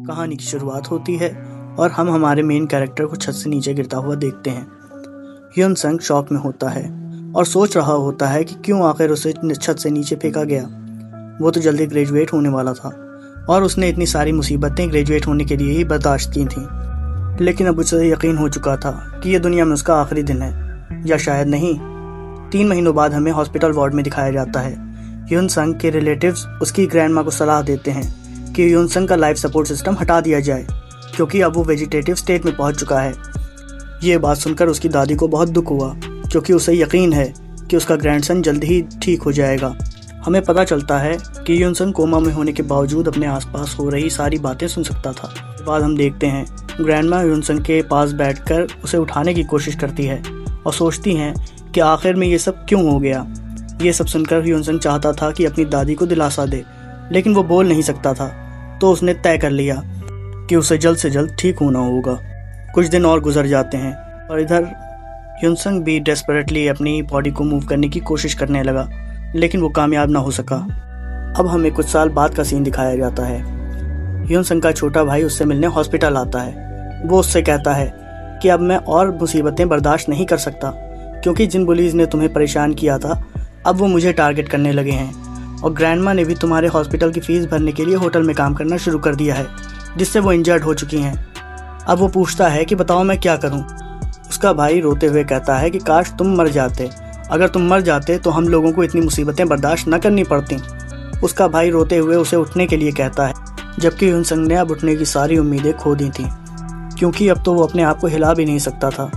कहानी की शुरुआत होती है और हम हमारे मेन कैरेक्टर को छत से नीचे गिरता हुआ देखते हैं। ह्यून संग शॉक में होता है और सोच रहा होता है कि क्यों आखिर उसे छत से नीचे फेंका गया। वो तो जल्दी ग्रेजुएट होने वाला था और उसने इतनी सारी मुसीबतें ग्रेजुएट होने के लिए ही बर्दाश्त की थीं। लेकिन अब उसे यकीन हो चुका था कि यह दुनिया में उसका आखिरी दिन है, या शायद नहीं। 3 महीनों बाद हमें हॉस्पिटल वार्ड में दिखाया जाता है। ह्यून संग के रिलेटिव्स उसकी ग्रैंडमा को सलाह देते हैं कि ह्यून संग का लाइफ सपोर्ट सिस्टम हटा दिया जाए क्योंकि अब वो वेजिटेटिव स्टेट में पहुंच चुका है। ये बात सुनकर उसकी दादी को बहुत दुख हुआ क्योंकि उसे यकीन है कि उसका ग्रैंडसन जल्द ही ठीक हो जाएगा। हमें पता चलता है कि ह्यून संग कोमा में होने के बावजूद अपने आसपास हो रही सारी बातें सुन सकता था। बाद हम देखते हैं ग्रैंडमा ह्यून संग के पास बैठकर उसे उठाने की कोशिश करती है और सोचती हैं कि आखिर में ये सब क्यों हो गया। ये सब सुनकर ह्यून संग चाहता था कि अपनी दादी को दिलासा दे, लेकिन वो बोल नहीं सकता था, तो उसने तय कर लिया कि उसे जल्द से जल्द ठीक होना होगा। कुछ दिन और गुजर जाते हैं और इधर ह्यून संग भी डेस्परेटली अपनी बॉडी को मूव करने की कोशिश करने लगा, लेकिन वो कामयाब ना हो सका। अब हमें कुछ साल बाद का सीन दिखाया जाता है। ह्यून संग का छोटा भाई उससे मिलने हॉस्पिटल आता है। वो उससे कहता है कि अब मैं और मुसीबतें बर्दाश्त नहीं कर सकता क्योंकि जिन बुलीज ने तुम्हें परेशान किया था अब वो मुझे टारगेट करने लगे हैं, और ग्रैंडमा ने भी तुम्हारे हॉस्पिटल की फीस भरने के लिए होटल में काम करना शुरू कर दिया है, जिससे वो इंजर्ड हो चुकी हैं। अब वो पूछता है कि बताओ मैं क्या करूं। उसका भाई रोते हुए कहता है कि काश तुम मर जाते। अगर तुम मर जाते तो हम लोगों को इतनी मुसीबतें बर्दाश्त न करनी पड़ती। उसका भाई रोते हुए उसे उठने के लिए कहता है, जबकि ह्यून संग ने अब उठने की सारी उम्मीदें खो दी थी क्योंकि अब तो वो अपने आप को हिला भी नहीं सकता था।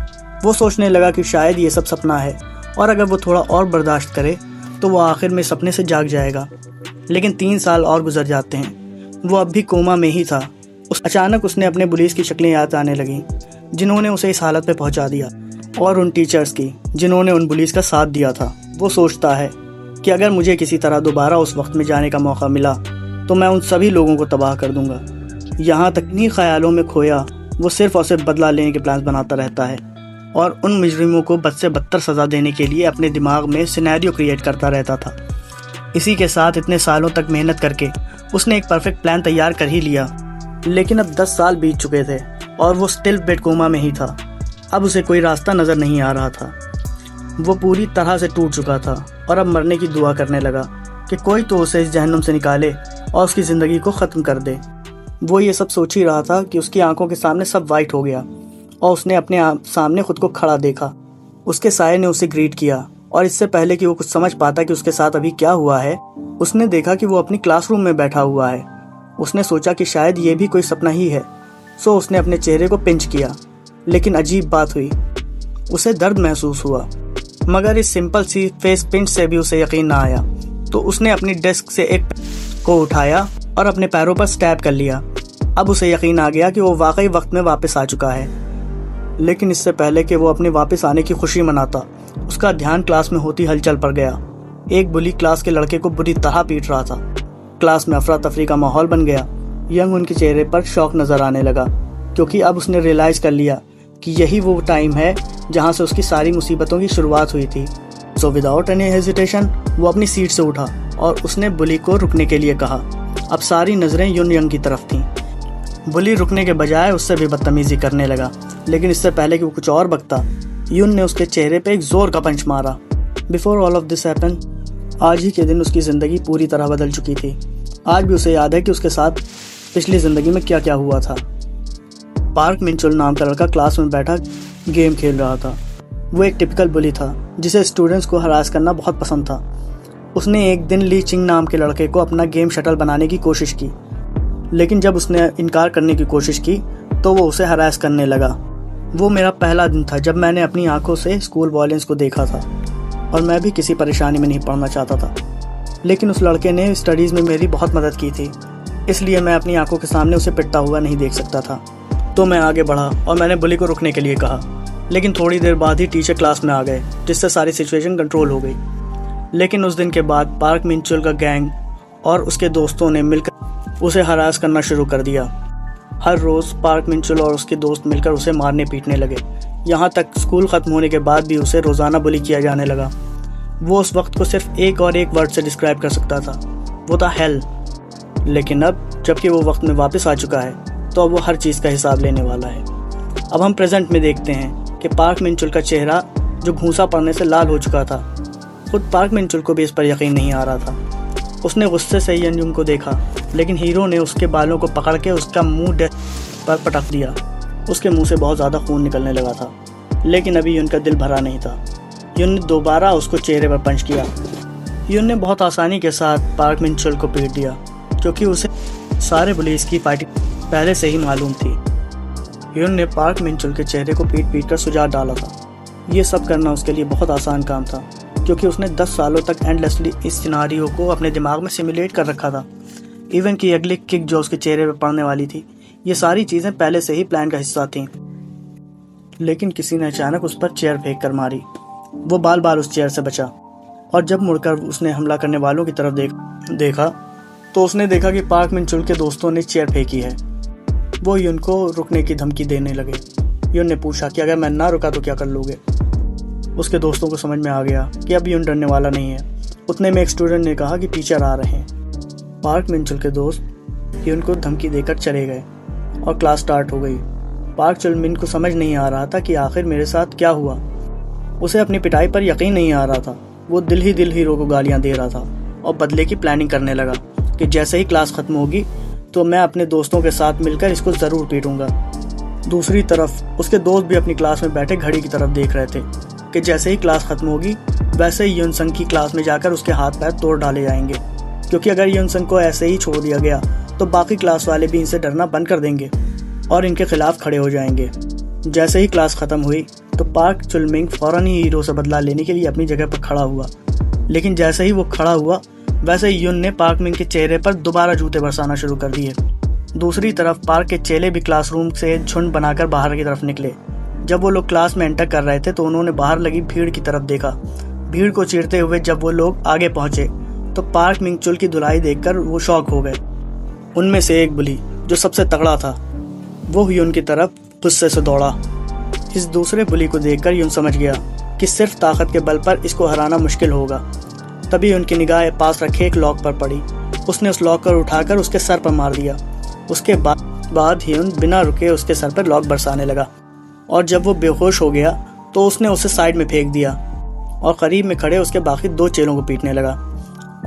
वो सोचने लगा कि शायद ये सब सपना है और अगर वो थोड़ा और बर्दाश्त करे तो वो आखिर में सपने से जाग जाएगा। लेकिन 3 साल और गुजर जाते हैं। वो अब भी कोमा में ही था। अचानक उसने अपने पुलिस की शक्लें याद आने लगीं जिन्होंने उसे इस हालत में पहुंचा दिया, और उन टीचर्स की जिन्होंने उन पुलिस का साथ दिया था। वो सोचता है कि अगर मुझे किसी तरह दोबारा उस वक्त में जाने का मौका मिला तो मैं उन सभी लोगों को तबाह कर दूंगा। यहाँ तक इन्हीं ख्यालों में खोया वो सिर्फ और सिर्फ बदला लेने के प्लान बनाता रहता है और उन मुजरिमों को बद से बदतर सज़ा देने के लिए अपने दिमाग में सिनेरियो क्रिएट करता रहता था। इसी के साथ इतने सालों तक मेहनत करके उसने एक परफेक्ट प्लान तैयार कर ही लिया। लेकिन अब 10 साल बीत चुके थे और वो स्टिल बेड कोमा में ही था। अब उसे कोई रास्ता नज़र नहीं आ रहा था। वो पूरी तरह से टूट चुका था और अब मरने की दुआ करने लगा कि कोई तो उसे इस जहन्नुम से निकाले और उसकी ज़िंदगी को ख़त्म कर दे। वो ये सब सोच ही रहा था कि उसकी आंखों के सामने सब वाइट हो गया और उसने अपने सामने खुद को खड़ा देखा। उसके साये ने उसे ग्रीट किया और इससे पहले कि वो कुछ समझ पाता कि उसके साथ अभी क्या हुआ है, उसने देखा कि वो अपनी क्लासरूम में बैठा हुआ है। उसने सोचा कि शायद ये भी कोई सपना ही है, सो उसने अपने चेहरे को पिंच किया। लेकिन अजीब बात हुई, उसे दर्द महसूस हुआ, मगर इस सिंपल सी फेस पिंच से भी उसे यकीन ना आया। तो उसने अपनी डेस्क से एक को उठाया और अपने पैरों पर स्टैब कर लिया। अब उसे यकीन आ गया कि वो वाकई वक्त में वापस आ चुका है। लेकिन इससे पहले कि वो अपने वापस आने की खुशी मनाता, उसका ध्यान क्लास में होती हलचल पर गया। एक बुली क्लास के लड़के को बुरी तरह पीट रहा था। क्लास में अफरा तफरी का माहौल बन गया। यंग उनके चेहरे पर शौक नजर आने लगा क्योंकि अब उसने रियलाइज कर लिया कि यही वो टाइम है जहां से उसकी सारी मुसीबतों की शुरुआत हुई थी। सो विदाउट एनी हेजिटेशन वो अपनी सीट से उठा और उसने बुली को रुकने के लिए कहा। अब सारी नजरें यून यंग की तरफ थीं। बुली रुकने के बजाय उससे भी बदतमीजी करने लगा, लेकिन इससे पहले कि वो कुछ और बकता, यून ने उसके चेहरे पे एक जोर का पंच मारा। Before all of this happen, आज ही के दिन उसकी ज़िंदगी पूरी तरह बदल चुकी थी। आज भी उसे याद है कि उसके साथ पिछली ज़िंदगी में क्या क्या हुआ था। पार्क मिंचुल नाम का लड़का क्लास में बैठा गेम खेल रहा था। वो एक टिपिकल बुली था जिसे स्टूडेंट्स को हरास करना बहुत पसंद था। उसने एक दिन ली चिंग नाम के लड़के को अपना गेम शटल बनाने की कोशिश की, लेकिन जब उसने इनकार करने की कोशिश की तो वो उसे हरास करने लगा। वो मेरा पहला दिन था जब मैंने अपनी आंखों से स्कूल वॉयलेंस को देखा था और मैं भी किसी परेशानी में नहीं पड़ना चाहता था, लेकिन उस लड़के ने स्टडीज़ में मेरी बहुत मदद की थी, इसलिए मैं अपनी आंखों के सामने उसे पिटता हुआ नहीं देख सकता था। तो मैं आगे बढ़ा और मैंने बुली को रुकने के लिए कहा, लेकिन थोड़ी देर बाद ही टीचर क्लास में आ गए, जिससे सारी सिचुएशन कंट्रोल हो गई। लेकिन उस दिन के बाद पार्क मिंचुल का गैंग और उसके दोस्तों ने मिलकर उसे हरास करना शुरू कर दिया। हर रोज़ पार्क मिंचुल और उसके दोस्त मिलकर उसे मारने पीटने लगे। यहाँ तक स्कूल ख़त्म होने के बाद भी उसे रोज़ाना बुली किया जाने लगा। वो उस वक्त को सिर्फ एक और एक वर्ड से डिस्क्राइब कर सकता था, वो था हेल। लेकिन अब जबकि वो वक्त में वापस आ चुका है, तो अब वो हर चीज़ का हिसाब लेने वाला है। अब हम प्रेजेंट में देखते हैं कि पार्क मिनचुल का चेहरा जो घूंसा पड़ने से लाल हो चुका था। खुद पार्क मिनचुल को भी इस पर यकीन नहीं आ रहा था। उसने गुस्से से यनजुंग को देखा, लेकिन हीरो ने उसके बालों को पकड़ के उसका मुंह डेस्क पर पटक दिया। उसके मुंह से बहुत ज़्यादा खून निकलने लगा था, लेकिन अभी युन का दिल भरा नहीं था। युन ने दोबारा उसको चेहरे पर पंच किया। युन ने बहुत आसानी के साथ पार्क मिनचुल को पीट दिया, क्योंकि उसे सारे बुलीज की फाइटिंग पहले से ही मालूम थी। युन ने पार्क मिनचुल के चेहरे को पीट कर सुझाव डाला था। ये सब करना उसके लिए बहुत आसान काम था, क्योंकि उसने 10 सालों तक एंडलेसली इस सिनारियो को अपने दिमाग में सिमुलेट कर रखा था। इवन की अगली किक जो उसके चेहरे पर पड़ने वाली थी, ये सारी चीज़ें पहले से ही प्लान का हिस्सा थीं। लेकिन किसी ने अचानक उस पर चेयर फेंक कर मारी। वो बाल बाल उस चेयर से बचा, और जब मुड़कर उसने हमला करने वालों की तरफ देखा तो उसने देखा कि पार्क मिनचुल के दोस्तों ने चेयर फेंकी है। वो युन को रुकने की धमकी देने लगे। युन ने पूछा कि अगर मैं ना रुका तो क्या कर लोगे। उसके दोस्तों को समझ में आ गया कि अब युन डरने वाला नहीं है। उतने में एक स्टूडेंट ने कहा कि टीचर आ रहे हैं। पार्क मिनचुल के दोस्त युन को धमकी देकर चले गए और क्लास स्टार्ट हो गई। पार्क चुलमिन को समझ नहीं आ रहा था कि आखिर मेरे साथ क्या हुआ। उसे अपनी पिटाई पर यकीन नहीं आ रहा था। वो दिल ही हीरो को गालियां दे रहा था और बदले की प्लानिंग करने लगा कि जैसे ही क्लास खत्म होगी तो मैं अपने दोस्तों के साथ मिलकर इसको ज़रूर पीटूंगा। दूसरी तरफ उसके दोस्त भी अपनी क्लास में बैठे घड़ी की तरफ देख रहे थे कि जैसे ही क्लास खत्म होगी वैसे ही युनसंग की क्लास में जाकर उसके हाथ पैर तोड़ डाले जाएंगे, क्योंकि अगर युनसंग को ऐसे ही छोड़ दिया गया तो बाकी क्लास वाले भी इनसे डरना बंद कर देंगे और इनके खिलाफ खड़े हो जाएंगे। जैसे ही क्लास खत्म हुई तो पार्क चुलमिंग फौरन ही हीरो से बदला लेने के लिए अपनी जगह पर खड़ा हुआ, लेकिन जैसे ही वो खड़ा हुआ वैसे ही युन ने पार्क मिंग के चेहरे पर दोबारा जूते बरसाना शुरू कर दिए। दूसरी तरफ पार्क के चेले भी क्लासरूम से झुंड बनाकर बाहर की तरफ निकले। जब वो लोग क्लास में एंटर कर रहे थे तो उन्होंने बाहर लगी भीड़ की तरफ देखा। भीड़ को चीरते हुए जब वो लोग आगे पहुंचे तो पार्क मिंगचुल की धुलाई देखकर वो शॉक हो गए। उनमें से एक बुली जो सबसे तगड़ा था वो युन की तरफ गुस्से से दौड़ा। इस दूसरे बुली को देखकर युन समझ गया कि सिर्फ ताकत के बल पर इसको हराना मुश्किल होगा। तभी उनकी निगाह पास रखे एक लॉक पर पड़ी। उसने उस लॉक को उठाकर उसके सर पर मार दिया। उसके बाद ह्यून बिना रुके उसके सर पर लॉक बरसाने लगा, और जब वो बेहोश हो गया तो उसने उसे साइड में फेंक दिया और करीब में खड़े उसके बाकी 2 चेलों को पीटने लगा।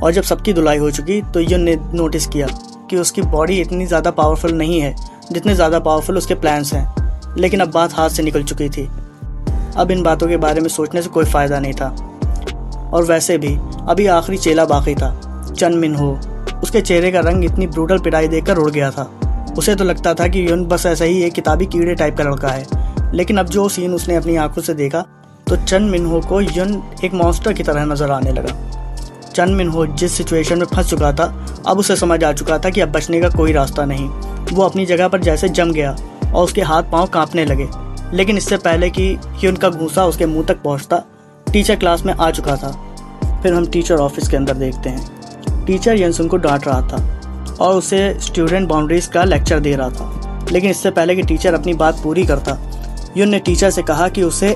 और जब सबकी धुलाई हो चुकी तो ह्यून ने नोटिस किया कि उसकी बॉडी इतनी ज़्यादा पावरफुल नहीं है जितने ज़्यादा पावरफुल उसके प्लान्स हैं, लेकिन अब बात हाथ से निकल चुकी थी। अब इन बातों के बारे में सोचने से कोई फ़ायदा नहीं था। और वैसे भी अभी आखिरी चेला बाकी था, चन मिन हो। उसके चेहरे का रंग इतनी ब्रूटल पिटाई देखकर उड़ गया था। उसे तो लगता था कि युन बस ऐसा ही एक किताबी कीड़े टाइप का लड़का है, लेकिन अब जो सीन उसने अपनी आंखों से देखा तो चन मिन हो को युन एक मॉन्स्टर की तरह नजर आने लगा। चन मिन हो जिस सिचुएशन में फंस चुका था अब उसे समझ आ चुका था कि अब बचने का कोई रास्ता नहीं। वो अपनी जगह पर जैसे जम गया और उसके हाथ पांव कांपने लगे। लेकिन इससे पहले कि ह्यून का घूंसा उसके मुंह तक पहुंचता, टीचर क्लास में आ चुका था। फिर हम टीचर ऑफिस के अंदर देखते हैं। टीचर यनसुन को डांट रहा था और उसे स्टूडेंट बाउंड्रीज का लेक्चर दे रहा था। लेकिन इससे पहले कि टीचर अपनी बात पूरी करता, ह्यून ने टीचर से कहा कि उसे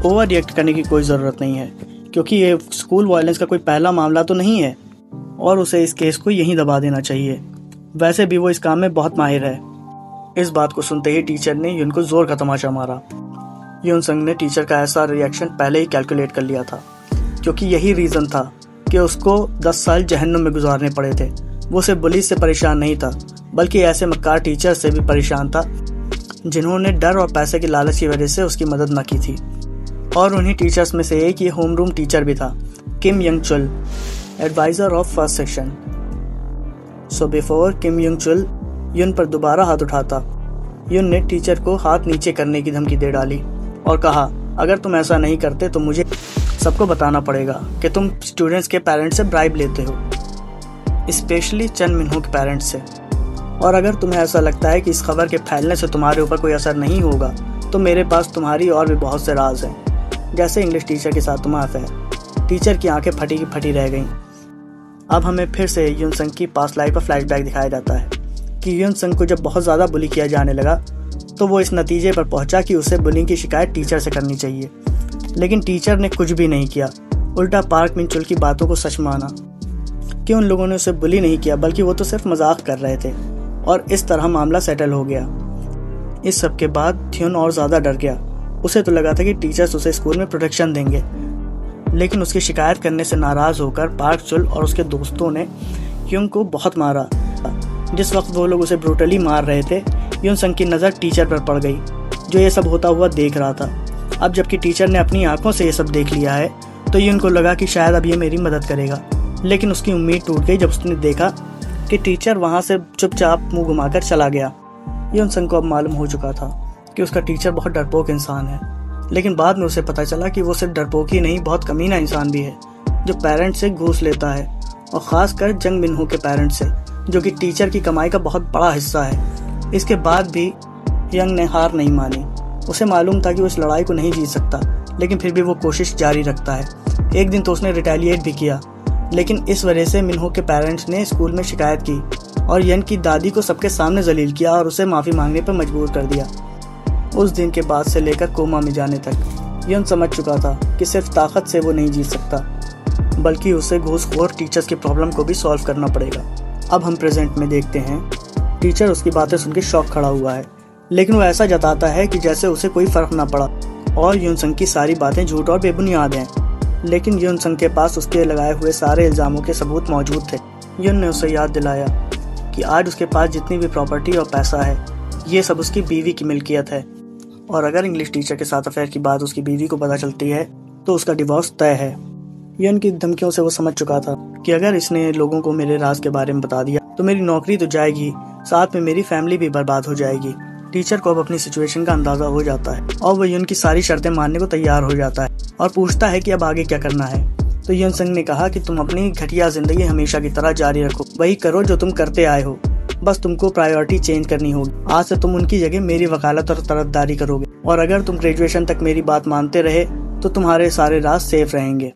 ओवर रिएक्ट करने की कोई ज़रूरत नहीं है, क्योंकि ये स्कूल वायलेंस का कोई पहला मामला तो नहीं है और उसे इस केस को यहीं दबा देना चाहिए। वैसे भी वो इस काम में बहुत माहिर है। इस बात को सुनते ही टीचर ने ह्यून को जोर का तमाचा मारा। ह्यून संग ने टीचर का ऐसा रिएक्शन पहले ही कैलकुलेट कर लिया था, क्योंकि यही रीज़न था कि उसको 10 साल जहन्नुम में गुजारने पड़े थे। वो सिर्फ बुली से परेशान नहीं था, बल्कि ऐसे मक्कार टीचर से भी परेशान था जिन्होंने डर और पैसे की लालच की वजह से उसकी मदद न की थी। और उन्हीं टीचर्स में से एक ये होम रूम टीचर भी था, Kim Young Chul, adviser of first section. So before Kim Young Chul Yoon पर दोबारा हाथ उठाता, युन ने टीचर को हाथ नीचे करने की धमकी दे डाली और कहा, अगर तुम ऐसा नहीं करते तो मुझे सबको बताना पड़ेगा कि तुम स्टूडेंट्स के पेरेंट्स से ब्राइब लेते हो, स्पेशली चन मिनहो के पेरेंट्स से। और अगर तुम्हें ऐसा लगता है कि इस खबर के फैलने से तुम्हारे ऊपर कोई असर नहीं होगा तो मेरे पास तुम्हारी और भी बहुत से राज हैं, जैसे इंग्लिश टीचर के साथ तुम्हारा अफेयर। टीचर की आंखें फटी की फटी रह गईं। अब हमें फिर से ह्यून संग की पास्ट लाइफ का फ्लैशबैक दिखाया जाता है कि ह्यून संग को जब बहुत ज़्यादा बुली किया जाने लगा तो वो इस नतीजे पर पहुंचा कि उसे बुलिंग की शिकायत टीचर से करनी चाहिए। लेकिन टीचर ने कुछ भी नहीं किया, उल्टा पार्क मिंचुल की बातों को सच माना कि उन लोगों ने उसे बुली नहीं किया, बल्कि वो तो सिर्फ मजाक कर रहे थे और इस तरह मामला सेटल हो गया। इस सब के बाद थ्योन और ज़्यादा डर गया। उसे तो लगा था कि टीचर्स उसे स्कूल में प्रोटेक्शन देंगे, लेकिन उसकी शिकायत करने से नाराज़ होकर पार्क चुल और उसके दोस्तों ने ह्युंग को बहुत मारा। जिस वक्त वो लोग उसे ब्रूटली मार रहे थे, ह्युन संग की नज़र टीचर पर पड़ गई, जो ये सब होता हुआ देख रहा था। अब जबकि टीचर ने अपनी आंखों से ये सब देख लिया है, तो ह्युन को लगा कि शायद अब ये मेरी मदद करेगा, लेकिन उसकी उम्मीद टूट गई जब उसने देखा कि टीचर वहाँ से चुपचाप मुंह घुमाकर चला गया। ह्युन संग को अब मालूम हो चुका था कि उसका टीचर बहुत डरपोक इंसान है, लेकिन बाद में उसे पता चला कि वो सिर्फ डरपोक ही नहीं, बहुत कमीना इंसान भी है, जो पेरेंट्स से घूस लेता है, और ख़ासकर जंग मिनहो के पेरेंट्स से, जो कि टीचर की कमाई का बहुत बड़ा हिस्सा है। इसके बाद भी यंग ने हार नहीं मानी। उसे मालूम था कि वो इस लड़ाई को नहीं जीत सकता, लेकिन फिर भी वो कोशिश जारी रखता है। एक दिन तो उसने रिटेलिएट भी किया, लेकिन इस वजह से मिनहो के पेरेंट्स ने स्कूल में शिकायत की और यन की दादी को सबके सामने जलील किया और उसे माफ़ी मांगने पर मजबूर कर दिया। उस दिन के बाद से लेकर कोमा में जाने तक यन समझ चुका था कि सिर्फ ताकत से वो नहीं जीत सकता, बल्कि उसे घूसखोर टीचर्स की प्रॉब्लम को भी सॉल्व करना पड़ेगा। अब हम प्रेजेंट में देखते हैं, टीचर उसकी बातें सुन के शॉक खड़ा हुआ है, लेकिन वो ऐसा जताता है कि जैसे उसे कोई फ़र्क ना पड़ा और ह्युन संग की सारी बातें झूठ और बेबुनियाद हैं। लेकिन ह्युन संग के पास उसके लगाए हुए सारे इल्ज़ामों के सबूत मौजूद थे। ह्युन ने उसे याद दिलाया कि आज उसके पास जितनी भी प्रॉपर्टी और पैसा है, ये सब उसकी बीवी की मिल्कियत है, और अगर इंग्लिश टीचर के साथ अफेयर की बात उसकी बीवी को पता चलती है तो उसका डिवोर्स तय है। ह्युन की धमकियों से वो समझ चुका था कि अगर इसने लोगों को मेरे राज के बारे में बता दिया तो मेरी नौकरी तो जाएगी, साथ में मेरी फैमिली भी बर्बाद हो जाएगी। टीचर को अब अपनी सिचुएशन का अंदाजा हो जाता है और वो ह्युन की सारी शर्तें मानने को तैयार हो जाता है और पूछता है कि अब आगे क्या करना है। तो ह्युन संग ने कहा कि तुम अपनी घटिया जिंदगी हमेशा की तरह जारी रखो, वही करो जो तुम करते आए हो, बस तुमको प्रायोरिटी चेंज करनी होगी। आज से तुम उनकी जगह मेरी वकालत और तरफदारी करोगे, और अगर तुम ग्रेजुएशन तक मेरी बात मानते रहे तो तुम्हारे सारे राज सेफ रहेंगे।